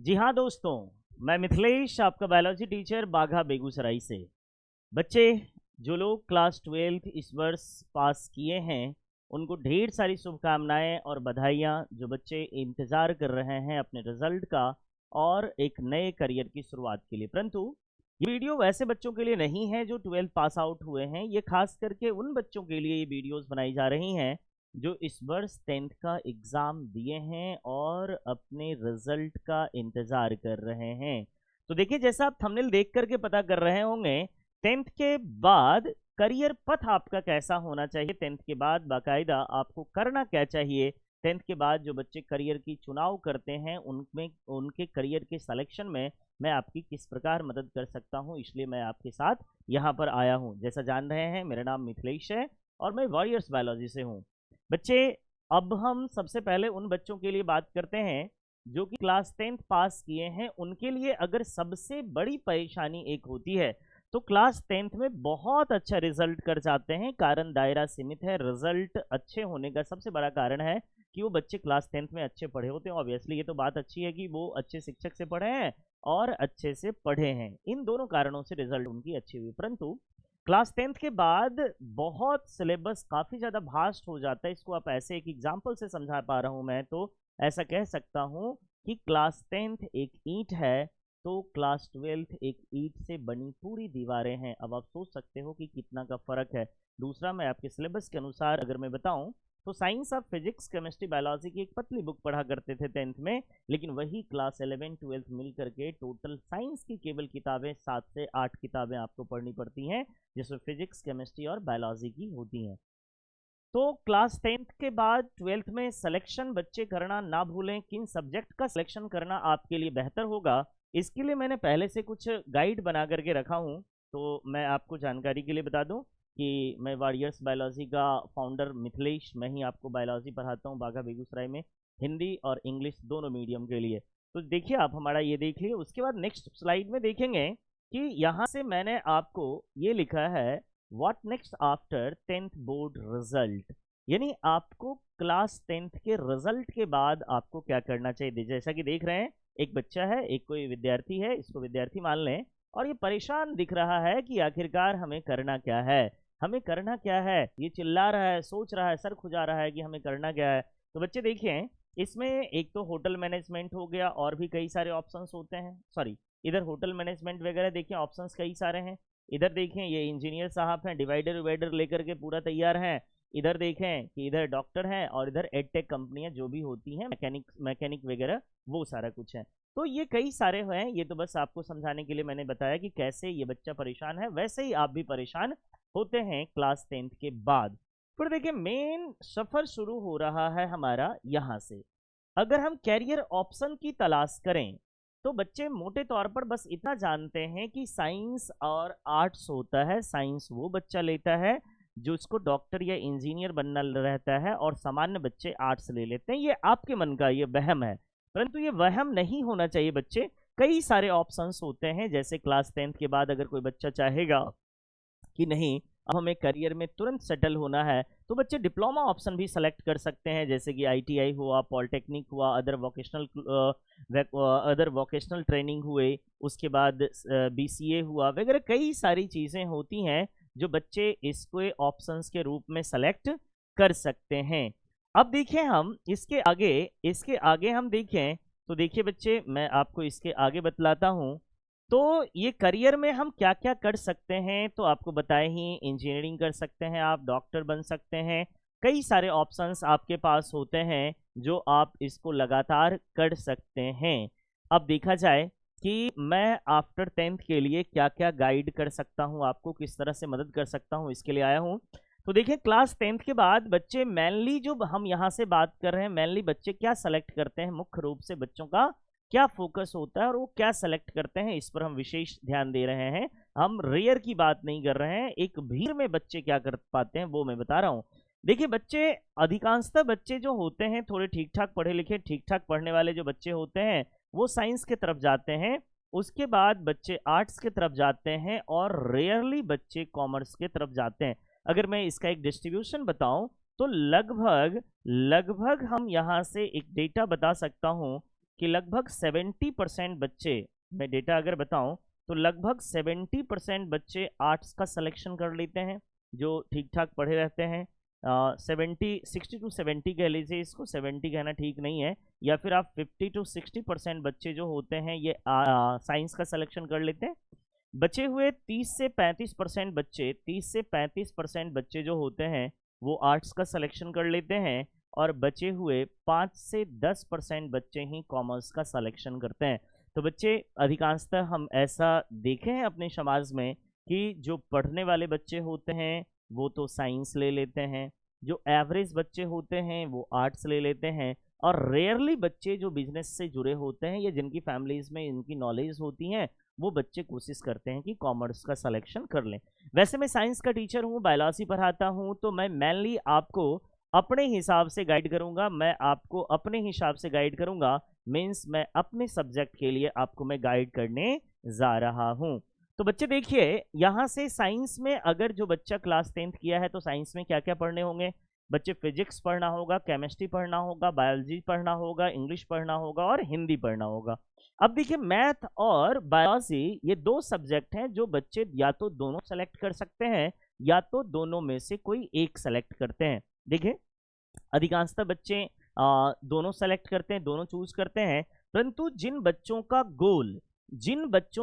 जी हाँ दोस्तों, मैं मिथिलेश आपका बायोलॉजी टीचर बाघा बेगूसराय से। बच्चे जो लोग क्लास 12th इस वर्ष पास किए हैं उनको ढेर सारी शुभकामनाएं और बधाइयाँ। जो बच्चे इंतज़ार कर रहे हैं अपने रिजल्ट का और एक नए करियर की शुरुआत के लिए, परंतु ये वीडियो वैसे बच्चों के लिए नहीं है जो 12th पास आउट हुए हैं। ये खास करके उन बच्चों के लिए ये वीडियोस बनाई जा रही हैं जो इस वर्ष 10th का एग्ज़ाम दिए हैं और अपने रिजल्ट का इंतज़ार कर रहे हैं। तो देखिए, जैसा आप थंबनेल देख करके पता कर रहे होंगे, 10th के बाद करियर पथ आपका कैसा होना चाहिए, 10th के बाद बाकायदा आपको करना क्या चाहिए। 10th के बाद जो बच्चे करियर की चुनाव करते हैं उनमें उनके करियर के सिलेक्शन में मैं आपकी किस प्रकार मदद कर सकता हूं, इसलिए मैं आपके साथ यहां पर आया हूं। जैसा जान रहे हैं, मेरा नाम मिथिलेश है और मैं वॉरियर्स बायोलॉजी से हूं। बच्चे, अब हम सबसे पहले उन बच्चों के लिए बात करते हैं जो कि क्लास 10th पास किए हैं। उनके लिए अगर सबसे बड़ी परेशानी एक होती है तो क्लास 10th में बहुत अच्छा रिजल्ट कर जाते हैं। कारण दायरा सीमित है। रिजल्ट अच्छे होने का सबसे बड़ा कारण है कि वो बच्चे क्लास 10th में अच्छे पढ़े होते हैं। ऑब्वियसली ये तो बात अच्छी है कि वो अच्छे शिक्षक से पढ़े हैं और अच्छे से पढ़े हैं। इन दोनों कारणों से रिजल्ट उनकी अच्छी हुई। परंतु क्लास 10th के बाद बहुत सिलेबस काफ़ी ज़्यादा भास्ट हो जाता है। इसको आप ऐसे एक एग्जाम्पल से समझा पा रहा हूँ मैं, तो ऐसा कह सकता हूँ कि क्लास 10th एक ईंट है तो क्लास 12th एक ईंट से बनी पूरी दीवारें हैं। अब आप सोच सकते हो कि कितना का फ़र्क है। दूसरा, मैं आपके सिलेबस के अनुसार अगर मैं बताऊं तो science of physics, chemistry, biology की एक पतली बुक पढ़ा करते थे 10th में, लेकिन वही क्लास 11 12th मिल करके टोटल साइंस की केवल किताबें 7 से 8 किताबें आपको पढ़नी पड़ती हैं, जिसमें फिजिक्स, केमिस्ट्री और बायोलॉजी की होती हैं। तो क्लास 10th के बाद 12th में सिलेक्शन बच्चे करना ना भूलें। किन सब्जेक्ट का सिलेक्शन करना आपके लिए बेहतर होगा, इसके लिए मैंने पहले से कुछ गाइड बना करके रखा हूँ। तो मैं आपको जानकारी के लिए बता दूं कि मैं वॉरियर्स बायोलॉजी का फाउंडर मिथिलेश, मैं ही आपको बायोलॉजी पढ़ाता हूँ बाघा बेगूसराय में, हिंदी और इंग्लिश दोनों मीडियम के लिए। तो देखिए, आप हमारा ये देख लिए। उसके बाद नेक्स्ट स्लाइड में देखेंगे कि यहाँ से मैंने आपको ये लिखा है what next after 10th board result, यानी आपको क्लास 10th के रिजल्ट के बाद आपको क्या करना चाहिए। जैसा कि देख रहे हैं, एक बच्चा है, एक कोई विद्यार्थी है, इसको विद्यार्थी मान लें, और ये परेशान दिख रहा है कि आखिरकार हमें करना क्या है, हमें करना क्या है। ये चिल्ला रहा है, सोच रहा है, सर खुजा रहा है कि हमें करना क्या है। तो बच्चे देखिए, इसमें एक तो होटल मैनेजमेंट हो गया और भी कई सारे ऑप्शंस होते हैं। सॉरी, इधर होटल मैनेजमेंट वगैरह देखिए, ऑप्शंस कई सारे हैं। इधर देखें, ये इंजीनियर साहब हैं, डिवाइडर विवाइडर लेकर के पूरा तैयार हैं। इधर देखें कि इधर डॉक्टर हैं और इधर एडटेक कंपनियां जो भी होती हैं, मैकेनिक वगैरह, वो सारा कुछ है। तो ये कई सारे हैं। ये तो बस आपको समझाने के लिए मैंने बताया कि कैसे ये बच्चा परेशान है, वैसे ही आप भी परेशान होते हैं क्लास 10th के बाद। फिर देखिए, मेन सफर शुरू हो रहा है हमारा यहाँ से। अगर हम कैरियर ऑप्शन की तलाश करें तो बच्चे मोटे तौर पर बस इतना जानते हैं कि साइंस और आर्ट्स होता है। साइंस वो बच्चा लेता है जो इसको डॉक्टर या इंजीनियर बनना रहता है, और सामान्य बच्चे आर्ट्स ले लेते हैं। ये आपके मन का ये वहम है, परंतु ये वहम नहीं होना चाहिए बच्चे। कई सारे ऑप्शंस होते हैं। जैसे क्लास 10th के बाद अगर कोई बच्चा चाहेगा कि नहीं, अब हमें करियर में तुरंत सेटल होना है, तो बच्चे डिप्लोमा ऑप्शन भी सेलेक्ट कर सकते हैं। जैसे कि आईटीआई हुआ, पॉलिटेक्निक हुआ, अदर वोकेशनल ट्रेनिंग हुए, उसके बाद बीसीए हुआ वगैरह, कई सारी चीज़ें होती हैं जो बच्चे इसको ऑप्शंस के रूप में सेलेक्ट कर सकते हैं। अब देखिए, हम इसके आगे हम देखें तो देखिए बच्चे, मैं आपको इसके आगे बतलाता हूँ। तो ये करियर में हम क्या क्या कर सकते हैं, तो आपको बताए ही, इंजीनियरिंग कर सकते हैं, आप डॉक्टर बन सकते हैं। कई सारे ऑप्शंस आपके पास होते हैं जो आप इसको लगातार कर सकते हैं। अब देखा जाए कि मैं आफ्टर 10th के लिए क्या क्या गाइड कर सकता हूं, आपको किस तरह से मदद कर सकता हूं, इसके लिए आया हूं। तो देखिए, क्लास 10th के बाद बच्चे मेनली, जो हम यहाँ से बात कर रहे हैं, मेनली बच्चे क्या सेलेक्ट करते हैं, मुख्य रूप से बच्चों का क्या फोकस होता है और वो क्या सेलेक्ट करते हैं, इस पर हम विशेष ध्यान दे रहे हैं। हम रेयर की बात नहीं कर रहे हैं। एक भीड़ में बच्चे क्या कर पाते हैं वो मैं बता रहा हूँ। देखिए बच्चे, अधिकांशतः बच्चे जो होते हैं थोड़े ठीक ठाक पढ़े लिखे, ठीक ठाक पढ़ने वाले जो बच्चे होते हैं, वो साइंस की तरफ जाते हैं। उसके बाद बच्चे आर्ट्स की तरफ जाते हैं और रेयरली बच्चे कॉमर्स की तरफ जाते हैं। अगर मैं इसका एक डिस्ट्रीब्यूशन बताऊं तो लगभग लगभग हम यहाँ से एक डेटा बता सकता हूँ कि लगभग 70% बच्चे, मैं डेटा अगर बताऊं तो लगभग 70% बच्चे आर्ट्स का सिलेक्शन कर लेते हैं जो ठीक ठाक पढ़े रहते हैं। 60 to 70 कह लीजिए इसको, 70 कहना ठीक नहीं है, या फिर आप 50 to 60% बच्चे जो होते हैं ये साइंस का सिलेक्शन कर लेते हैं। बचे हुए 30 से 35% बच्चे, 30 से 35% बच्चे जो होते हैं वो आर्ट्स का सिलेक्शन कर लेते हैं, और बचे हुए 5 से 10% बच्चे ही कॉमर्स का सिलेक्शन करते हैं। तो बच्चे अधिकांशतः हम ऐसा देखे हैं अपने समाज में कि जो पढ़ने वाले बच्चे होते हैं वो तो साइंस ले लेते हैं, जो एवरेज बच्चे होते हैं वो आर्ट्स ले लेते हैं, और रेयरली बच्चे जो बिजनेस से जुड़े होते हैं या जिनकी फैमिलीज में इनकी नॉलेज होती है वो बच्चे कोशिश करते हैं कि कॉमर्स का सिलेक्शन कर लें। वैसे मैं साइंस का टीचर हूँ, बायोलॉजी पढ़ाता हूँ, तो मैं मेनली आपको अपने हिसाब से गाइड करूंगा, मैं आपको अपने हिसाब से गाइड करूंगा, मीन्स मैं अपने सब्जेक्ट के लिए आपको मैं गाइड करने जा रहा हूं। तो बच्चे देखिए यहां से साइंस में अगर जो बच्चा क्लास 10th किया है तो साइंस में क्या क्या पढ़ने होंगे बच्चे? फिजिक्स पढ़ना होगा, केमिस्ट्री पढ़ना होगा, बायोलॉजी पढ़ना होगा, इंग्लिश पढ़ना होगा और हिंदी पढ़ना होगा। अब देखिए मैथ और बायोलॉजी ये दो सब्जेक्ट हैं जो बच्चे या तो दोनों सेलेक्ट कर सकते हैं या तो दोनों में से कोई एक सेलेक्ट करते हैं। देखिए अधिकांशतः बच्चे दोनों सेलेक्ट करते हैं, दोनों चूज करते हैं, परंतु जिन बच्चों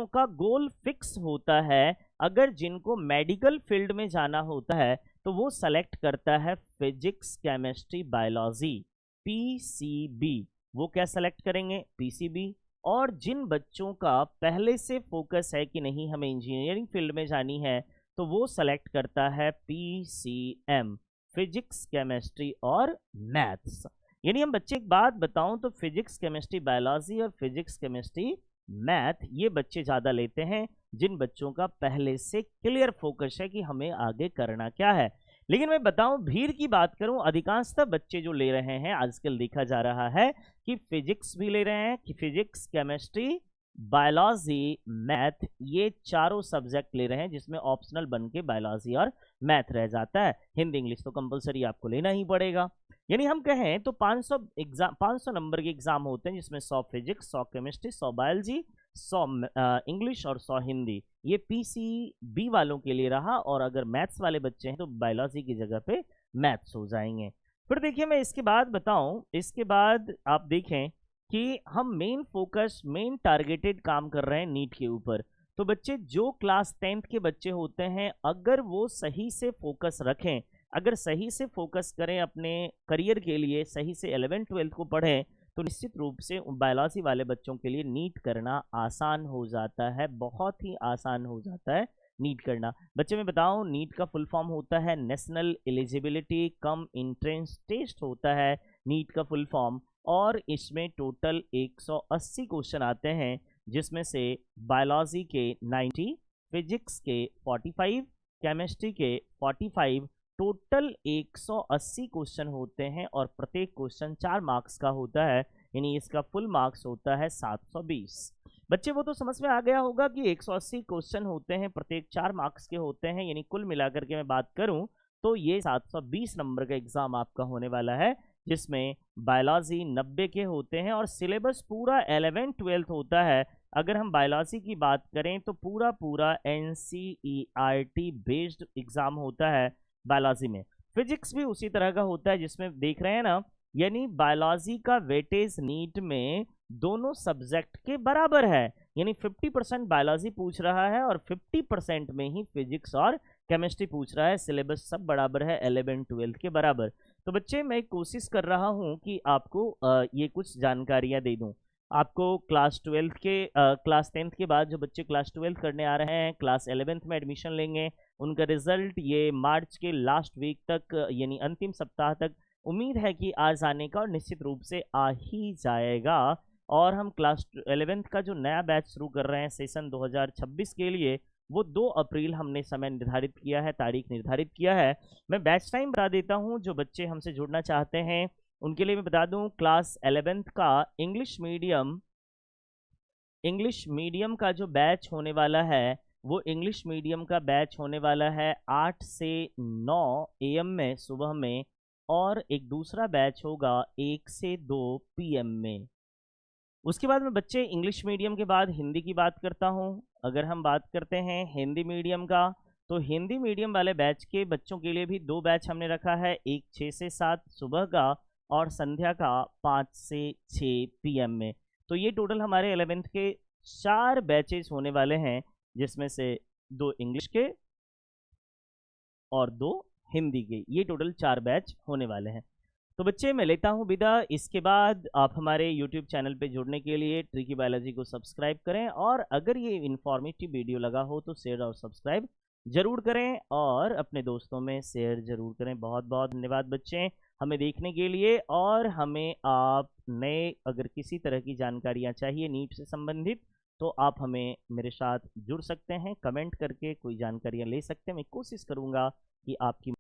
का गोल फिक्स होता है, अगर जिनको मेडिकल फील्ड में जाना होता है तो वो सेलेक्ट करता है फिजिक्स केमिस्ट्री बायोलॉजी, पीसीबी। वो क्या सेलेक्ट करेंगे? पीसीबी। और जिन बच्चों का पहले से फोकस है कि नहीं हमें इंजीनियरिंग फील्ड में जानी है तो वो सेलेक्ट करता है पीसीएम, फिजिक्स केमिस्ट्री और मैथ्स। यानी हम बच्चे एक बात बताऊं तो फिजिक्स केमिस्ट्री बायोलॉजी और फिजिक्स केमिस्ट्री मैथ ये बच्चे ज़्यादा लेते हैं जिन बच्चों का पहले से क्लियर फोकस है कि हमें आगे करना क्या है। लेकिन मैं बताऊं भीड़ की बात करूं, अधिकांशतः बच्चे जो ले रहे हैं आजकल देखा जा रहा है कि फिजिक्स भी ले रहे हैं, कि फिजिक्स केमिस्ट्री बायोलॉजी मैथ ये चारों सब्जेक्ट ले रहे हैं, जिसमें ऑप्शनल बन के बायोलॉजी और मैथ रह जाता है। हिंदी इंग्लिश तो कंपलसरी आपको लेना ही पड़ेगा। यानी हम कहें तो 500 नंबर के एग्जाम होते हैं जिसमें 100 फिजिक्स, 100 केमिस्ट्री, 100 बायोलॉजी, 100 इंग्लिश और 100 हिंदी। ये पीसीबी वालों के लिए रहा, और अगर मैथ्स वाले बच्चे हैं तो बायोलॉजी की जगह पे मैथ्स हो जाएंगे। फिर देखिए मैं इसके बाद बताऊं, इसके बाद आप देखें कि हम मेन टारगेटेड काम कर रहे हैं नीट के ऊपर। तो बच्चे जो क्लास 10th के बच्चे होते हैं अगर वो सही से फोकस रखें, अगर सही से फोकस करें अपने करियर के लिए, सही से 11th 12th को पढ़ें, तो निश्चित रूप से बायोलॉजी वाले बच्चों के लिए नीट करना आसान हो जाता है, बहुत ही आसान हो जाता है नीट करना। बच्चे मैं बताऊं नीट का फुल फॉर्म होता है national eligibility cum entrance test होता है नीट का फुल फॉर्म, और इसमें टोटल 180 क्वेश्चन आते हैं, जिसमें से बायोलॉजी के 90, फिजिक्स के 45, केमिस्ट्री के 45, टोटल 180 क्वेश्चन होते हैं, और प्रत्येक क्वेश्चन 4 मार्क्स का होता है, यानी इसका फुल मार्क्स होता है 720। बच्चे वो तो समझ में आ गया होगा कि 180 क्वेश्चन होते हैं, प्रत्येक 4 मार्क्स के होते हैं, यानी कुल मिलाकर के मैं बात करूं तो ये 720 नंबर का एग्जाम आपका होने वाला है, जिसमें बायोलॉजी 90 के होते हैं, और सिलेबस पूरा 11th 12th होता है। अगर हम बायोलॉजी की बात करें तो पूरा NCERT बेस्ड एग्जाम होता है बायोलॉजी में। फिजिक्स भी उसी तरह का होता है, जिसमें देख रहे हैं ना, यानी बायोलॉजी का वेटेज नीट में दोनों सब्जेक्ट के बराबर है, यानी 50% बायोलॉजी पूछ रहा है और 50% में ही फिजिक्स और केमिस्ट्री पूछ रहा है। सिलेबस सब बराबर है 11 12 के बराबर। तो बच्चे मैं कोशिश कर रहा हूं कि आपको ये कुछ जानकारियां दे दूं। आपको क्लास 10th के बाद जो बच्चे क्लास 12th करने आ रहे हैं, क्लास 11th में एडमिशन लेंगे, उनका रिजल्ट ये मार्च के लास्ट वीक तक यानी अंतिम सप्ताह तक उम्मीद है कि आ जाने का, और निश्चित रूप से आ ही जाएगा। और हम क्लास 11th का जो नया बैच शुरू कर रहे हैं सेशन 2026 के लिए, वो 2 अप्रैल हमने समय निर्धारित किया है, तारीख निर्धारित किया है। मैं बैच टाइम बता देता हूं, जो बच्चे हमसे जुड़ना चाहते हैं उनके लिए मैं बता दूं, क्लास 11th का इंग्लिश मीडियम का जो बैच होने वाला है, वो इंग्लिश मीडियम का बैच होने वाला है 8 से 9 AM में सुबह में, और एक दूसरा बैच होगा 1 से 2 PM में। उसके बाद में बच्चे इंग्लिश मीडियम के बाद हिंदी की बात करता हूँ। अगर हम बात करते हैं हिंदी मीडियम का, तो हिंदी मीडियम वाले बैच के बच्चों के लिए भी 2 बैच हमने रखा है, एक 6 से 7 सुबह का और संध्या का 5 से 6 पीएम में। तो ये टोटल हमारे 11th के 4 बैचेस होने वाले हैं, जिसमें से 2 इंग्लिश के और 2 हिंदी के, ये टोटल 4 बैच होने वाले हैं। तो बच्चे मैं लेता हूँ विदा। इसके बाद आप हमारे YouTube चैनल पे जुड़ने के लिए ट्रिकी बायोलॉजी को सब्सक्राइब करें, और अगर ये इन्फॉर्मेटिव वीडियो लगा हो तो शेयर और सब्सक्राइब जरूर करें और अपने दोस्तों में शेयर जरूर करें। बहुत बहुत धन्यवाद बच्चे हमें देखने के लिए। और हमें आप नए अगर किसी तरह की जानकारियाँ चाहिए नीट से संबंधित, तो आप हमें मेरे साथ जुड़ सकते हैं, कमेंट करके कोई जानकारियाँ ले सकते हैं। मैं कोशिश करूँगा कि आपकी